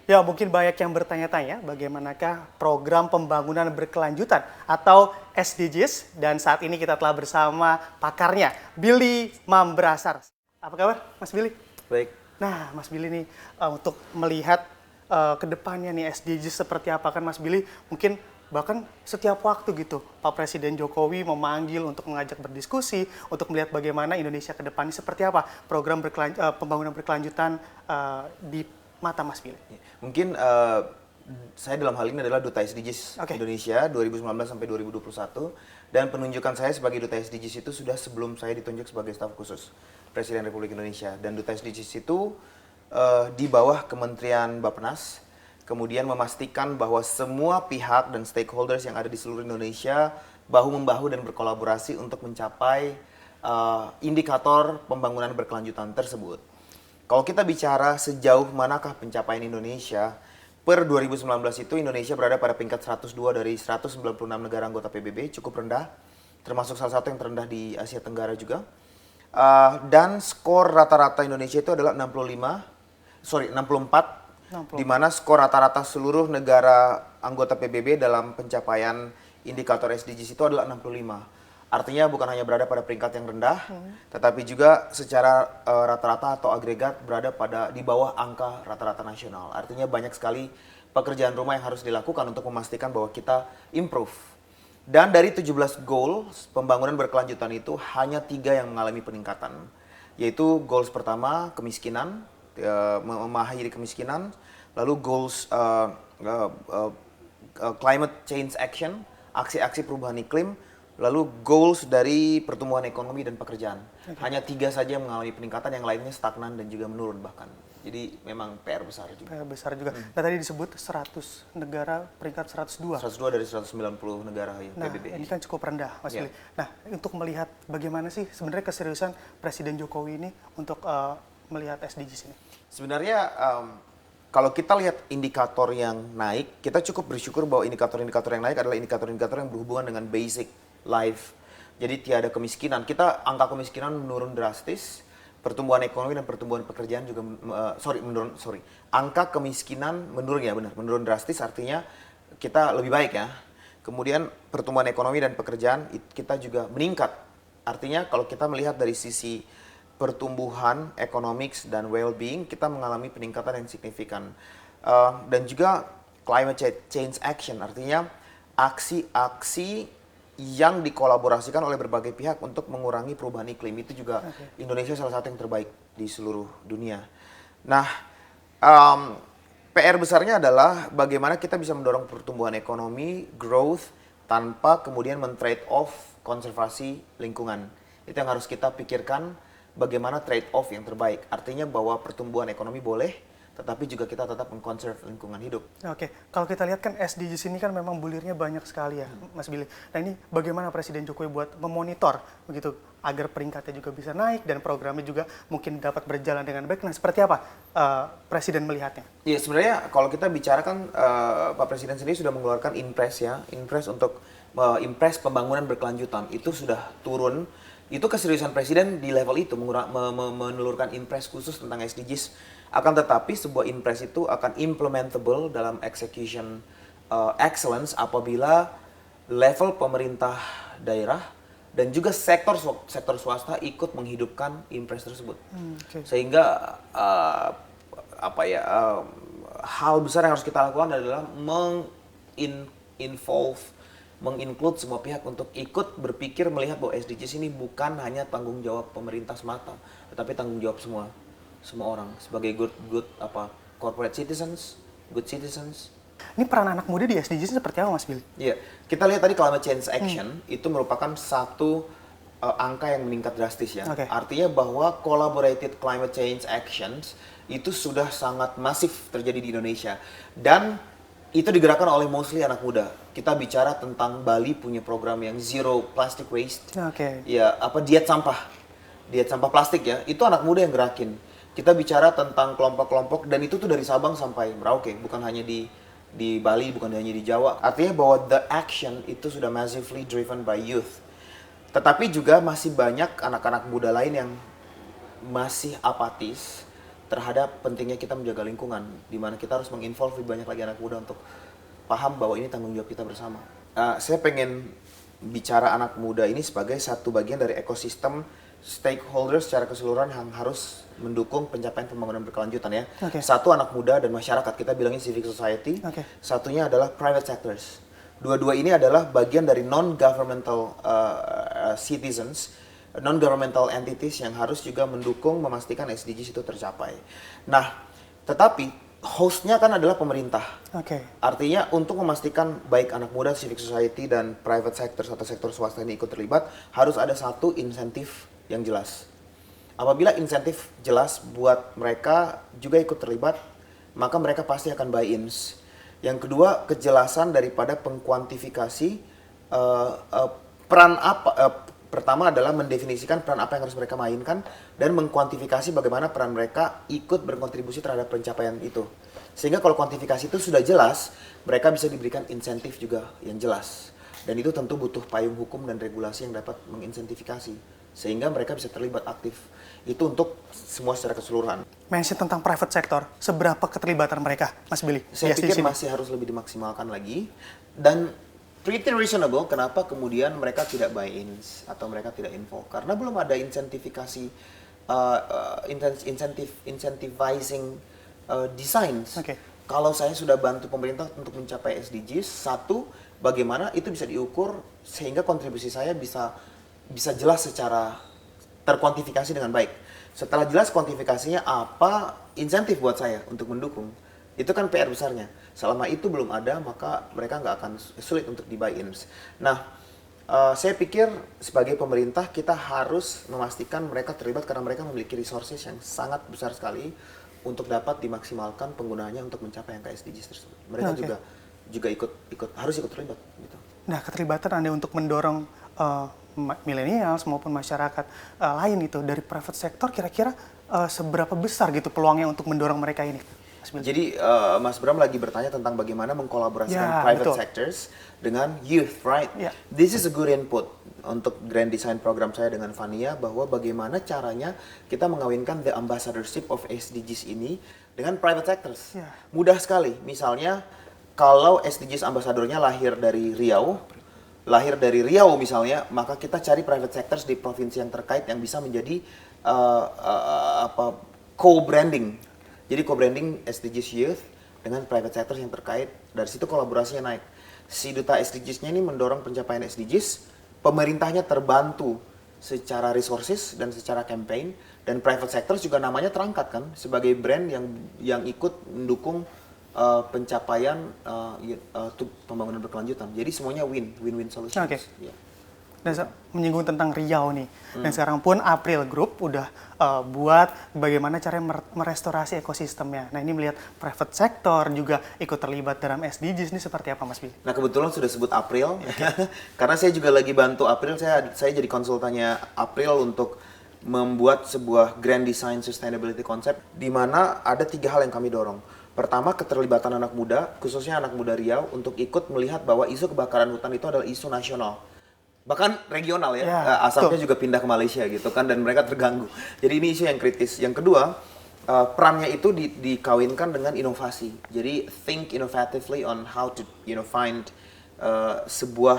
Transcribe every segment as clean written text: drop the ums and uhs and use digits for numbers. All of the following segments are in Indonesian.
Ya, mungkin banyak yang bertanya-tanya bagaimanakah program pembangunan berkelanjutan atau SDGs, dan saat ini kita telah bersama pakarnya, Billy Mambrasar. Apa kabar, Mas Billy? Baik. Nah, Mas Billy nih, untuk melihat ke depannya nih SDGs seperti apa kan Mas Billy, mungkin bahkan setiap waktu gitu Pak Presiden Jokowi memanggil untuk mengajak berdiskusi, untuk melihat bagaimana Indonesia ke depannya seperti apa program pembangunan berkelanjutan di mata Mas Billy. Mungkin saya dalam hal ini adalah Duta SDGs Indonesia 2019 sampai 2021, dan penunjukan saya sebagai Duta SDGs itu sudah sebelum saya ditunjuk sebagai staf khusus Presiden Republik Indonesia. Dan Duta SDGs itu di bawah Kementerian Bappenas, kemudian memastikan bahwa semua pihak dan stakeholders yang ada di seluruh Indonesia bahu-membahu dan berkolaborasi untuk mencapai indikator pembangunan berkelanjutan tersebut. Kalau kita bicara sejauh manakah pencapaian Indonesia, per 2019 itu Indonesia berada pada peringkat 102 dari 196 negara anggota PBB, cukup rendah, termasuk salah satu yang terendah di Asia Tenggara juga. Dan skor rata-rata Indonesia itu adalah 64, di mana skor rata-rata seluruh negara anggota PBB dalam pencapaian indikator SDGs itu adalah 65. Artinya bukan hanya berada pada peringkat yang rendah, tetapi juga secara rata-rata atau agregat berada di bawah angka rata-rata nasional. Artinya banyak sekali pekerjaan rumah yang harus dilakukan untuk memastikan bahwa kita improve. Dan dari 17 goals pembangunan berkelanjutan itu hanya 3 yang mengalami peningkatan. Yaitu goals pertama, kemiskinan, mengakhiri kemiskinan. Lalu goals climate change action, aksi-aksi perubahan iklim. Lalu goals dari pertumbuhan ekonomi dan pekerjaan. Hanya 3 saja yang mengalami peningkatan, yang lainnya stagnan dan juga menurun bahkan. Jadi memang PR besar juga. PR besar juga. Nah, tadi disebut 100 negara peringkat 102. 102 dari 190 negara ya, nah, PBB. Ini kan cukup rendah, Mas Billy. Nah, untuk melihat bagaimana sih sebenarnya keseriusan Presiden Jokowi ini untuk melihat SDGs ini? Sebenarnya kalau kita lihat indikator yang naik, kita cukup bersyukur bahwa indikator-indikator yang naik adalah indikator-indikator yang berhubungan dengan basic life. Jadi tiada kemiskinan. Angka kemiskinan menurun drastis. Pertumbuhan ekonomi dan pertumbuhan pekerjaan juga angka kemiskinan menurun, ya benar, menurun drastis, artinya kita lebih baik ya. Kemudian pertumbuhan ekonomi dan pekerjaan kita juga meningkat. Artinya kalau kita melihat dari sisi pertumbuhan economics dan well-being, kita mengalami peningkatan yang signifikan. Dan juga climate change action, artinya aksi-aksi yang dikolaborasikan oleh berbagai pihak untuk mengurangi perubahan iklim. Itu juga Indonesia salah satu yang terbaik di seluruh dunia. Nah, PR besarnya adalah bagaimana kita bisa mendorong pertumbuhan ekonomi, growth, tanpa kemudian men-trade off konservasi lingkungan. Itu yang harus kita pikirkan, bagaimana trade off yang terbaik. Artinya bahwa pertumbuhan ekonomi boleh, tetapi juga kita tetap mengkonserv lingkungan hidup. Oke, kalau kita lihat kan SDGs ini kan memang bulirnya banyak sekali ya, Mas Billy. Nah, ini bagaimana Presiden Jokowi buat memonitor begitu agar peringkatnya juga bisa naik dan programnya juga mungkin dapat berjalan dengan baik. Nah, seperti apa Presiden melihatnya? Iya, sebenarnya kalau kita bicara kan Pak Presiden sendiri sudah mengeluarkan Inpres ya, Inpres untuk Inpres pembangunan berkelanjutan itu sudah turun. Itu keseriusan Presiden di level itu menelurkan Inpres khusus tentang SDGs. Akan tetapi sebuah Inpres itu akan implementable dalam execution excellence apabila level pemerintah daerah dan juga sektor swasta ikut menghidupkan Inpres tersebut. Sehingga hal besar yang harus kita lakukan adalah menginclude semua pihak untuk ikut berpikir melihat bahwa SDGs ini bukan hanya tanggung jawab pemerintah semata, tetapi tanggung jawab semua orang sebagai corporate citizens, good citizens. Ini peran anak muda di SDGs seperti apa, Mas Billy? Iya, kita lihat tadi climate change action itu merupakan satu angka yang meningkat drastis ya. Artinya bahwa collaborated climate change actions itu sudah sangat masif terjadi di Indonesia, dan itu digerakkan oleh mostly anak muda. Kita bicara tentang Bali punya program yang zero plastic waste. Ya, diet sampah plastik ya, itu anak muda yang gerakin. Kita bicara tentang kelompok-kelompok, dan itu tuh dari Sabang sampai Merauke, bukan hanya di Bali, bukan hanya di Jawa. Artinya bahwa the action itu sudah massively driven by youth. Tetapi juga masih banyak anak-anak muda lain yang masih apatis, terhadap pentingnya kita menjaga lingkungan, di mana kita harus menginvolve banyak lagi anak muda untuk paham bahwa ini tanggung jawab kita bersama. Saya pengen bicara anak muda ini sebagai satu bagian dari ekosistem stakeholders secara keseluruhan yang harus mendukung pencapaian pembangunan berkelanjutan ya. Satu anak muda dan masyarakat, kita bilangnya civic society. Satunya adalah private sectors. Dua-dua ini adalah bagian dari non-governmental citizens, non-governmental entities yang harus juga mendukung memastikan SDGs itu tercapai. Nah, tetapi hostnya kan adalah pemerintah. Artinya untuk memastikan baik anak muda, civic society, dan private sectors atau sektor swasta ini ikut terlibat, harus ada satu insentif yang jelas. Apabila insentif jelas buat mereka juga ikut terlibat, maka mereka pasti akan buy-ins. Yang kedua, kejelasan daripada pengkuantifikasi peran apa. Pertama adalah mendefinisikan peran apa yang harus mereka mainkan dan mengkuantifikasi bagaimana peran mereka ikut berkontribusi terhadap pencapaian itu. Sehingga kalau kuantifikasi itu sudah jelas, mereka bisa diberikan insentif juga yang jelas. Dan itu tentu butuh payung hukum dan regulasi yang dapat menginsentifikasi. Sehingga mereka bisa terlibat aktif. Itu untuk semua secara keseluruhan. Mention tentang private sector, seberapa keterlibatan mereka, Mas Billy? Saya pikir masih harus lebih dimaksimalkan lagi. Dan pretty reasonable kenapa kemudian mereka tidak buy-in atau mereka tidak involve. Karena belum ada insentifikasi, incentivizing designs. Kalau saya sudah bantu pemerintah untuk mencapai SDGs, satu, bagaimana itu bisa diukur sehingga kontribusi saya bisa jelas secara terkuantifikasi dengan baik. Setelah jelas kuantifikasinya apa insentif buat saya untuk mendukung, itu kan PR besarnya. Selama itu belum ada, maka mereka nggak akan sulit untuk di-buy-in. Nah, saya pikir sebagai pemerintah kita harus memastikan mereka terlibat karena mereka memiliki resources yang sangat besar sekali untuk dapat dimaksimalkan penggunaannya untuk mencapai angka SDGs tersebut. Mereka juga harus ikut terlibat. Gitu. Nah, keterlibatan Anda untuk mendorong milenials maupun masyarakat lain itu dari private sector, kira-kira seberapa besar gitu peluangnya untuk mendorong mereka ini? Jadi Mas Bram lagi bertanya tentang bagaimana mengkolaborasikan private sectors dengan youth, right? This is a good input untuk grand design program saya dengan Vania, bahwa bagaimana caranya kita mengawinkan the ambassadorship of SDGs ini dengan private sectors. Mudah sekali, misalnya kalau SDGs ambassadornya lahir dari Riau misalnya, maka kita cari private sectors di provinsi yang terkait yang bisa menjadi co-branding. Jadi co-branding SDGs Youth dengan private sector yang terkait, dari situ kolaborasinya naik. Si Duta SDGs-nya ini mendorong pencapaian SDGs, pemerintahnya terbantu secara resources dan secara campaign, dan private sector juga namanya terangkat kan sebagai brand yang ikut mendukung pencapaian pembangunan berkelanjutan. Jadi semuanya win-win solution. Dan menyinggung tentang Riau nih. Dan sekarang pun April Group udah buat bagaimana caranya merestorasi ekosistemnya. Nah, ini melihat private sector juga ikut terlibat dalam SDGs ini seperti apa, Mas Billy? Nah, kebetulan sudah sebut April. Karena saya juga lagi bantu April, saya jadi konsultannya April untuk membuat sebuah grand design sustainability concept di mana ada 3 hal yang kami dorong. Pertama, keterlibatan anak muda, khususnya anak muda Riau, untuk ikut melihat bahwa isu kebakaran hutan itu adalah isu nasional. Bahkan regional ya, asapnya juga pindah ke Malaysia gitu kan, dan mereka terganggu. Jadi ini isu yang kritis. Yang kedua, perannya itu dikawinkan dengan inovasi. Jadi think innovatively on how to find sebuah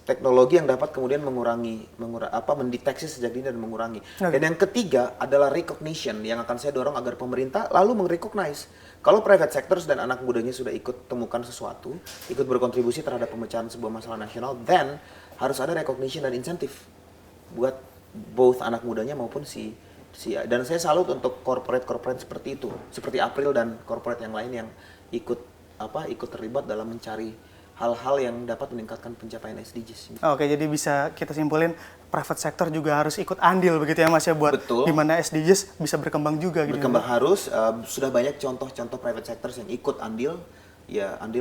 teknologi yang dapat kemudian mendeteksi sejak dini dan mengurangi. Dan yang ketiga adalah recognition yang akan saya dorong agar pemerintah lalu mengrecognize. Kalau private sectors dan anak mudanya sudah ikut temukan sesuatu, ikut berkontribusi terhadap pemecahan sebuah masalah nasional, then harus ada recognition dan insentif buat both anak mudanya maupun dan saya salut untuk corporate seperti itu, seperti April dan corporate yang lain yang ikut terlibat dalam mencari hal-hal yang dapat meningkatkan pencapaian SDGs. Oke, jadi bisa kita simpulin private sector juga harus ikut andil begitu ya Mas ya, buat gimana SDGs bisa berkembang juga gitu. Berkembang harus, sudah banyak contoh-contoh private sectors yang ikut andil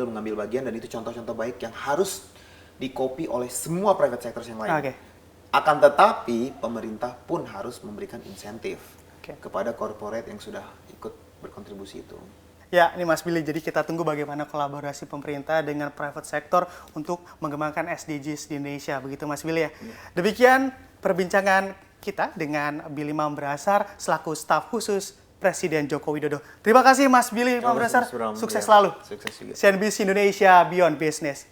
mengambil bagian, dan itu contoh-contoh baik yang harus di-copy oleh semua private sectors yang lain. Akan tetapi pemerintah pun harus memberikan insentif kepada corporate yang sudah ikut berkontribusi itu. Ya, ini Mas Billy, jadi kita tunggu bagaimana kolaborasi pemerintah dengan private sector untuk mengembangkan SDGs di Indonesia, begitu Mas Billy ya. Demikian perbincangan kita dengan Billy Mambrasar selaku staf khusus Presiden Joko Widodo. Terima kasih Mas Billy, Pak Sama-sama, Profesor. Mas Bram. Sukses Ya, selalu. sukses juga. CNBC Indonesia Beyond Business.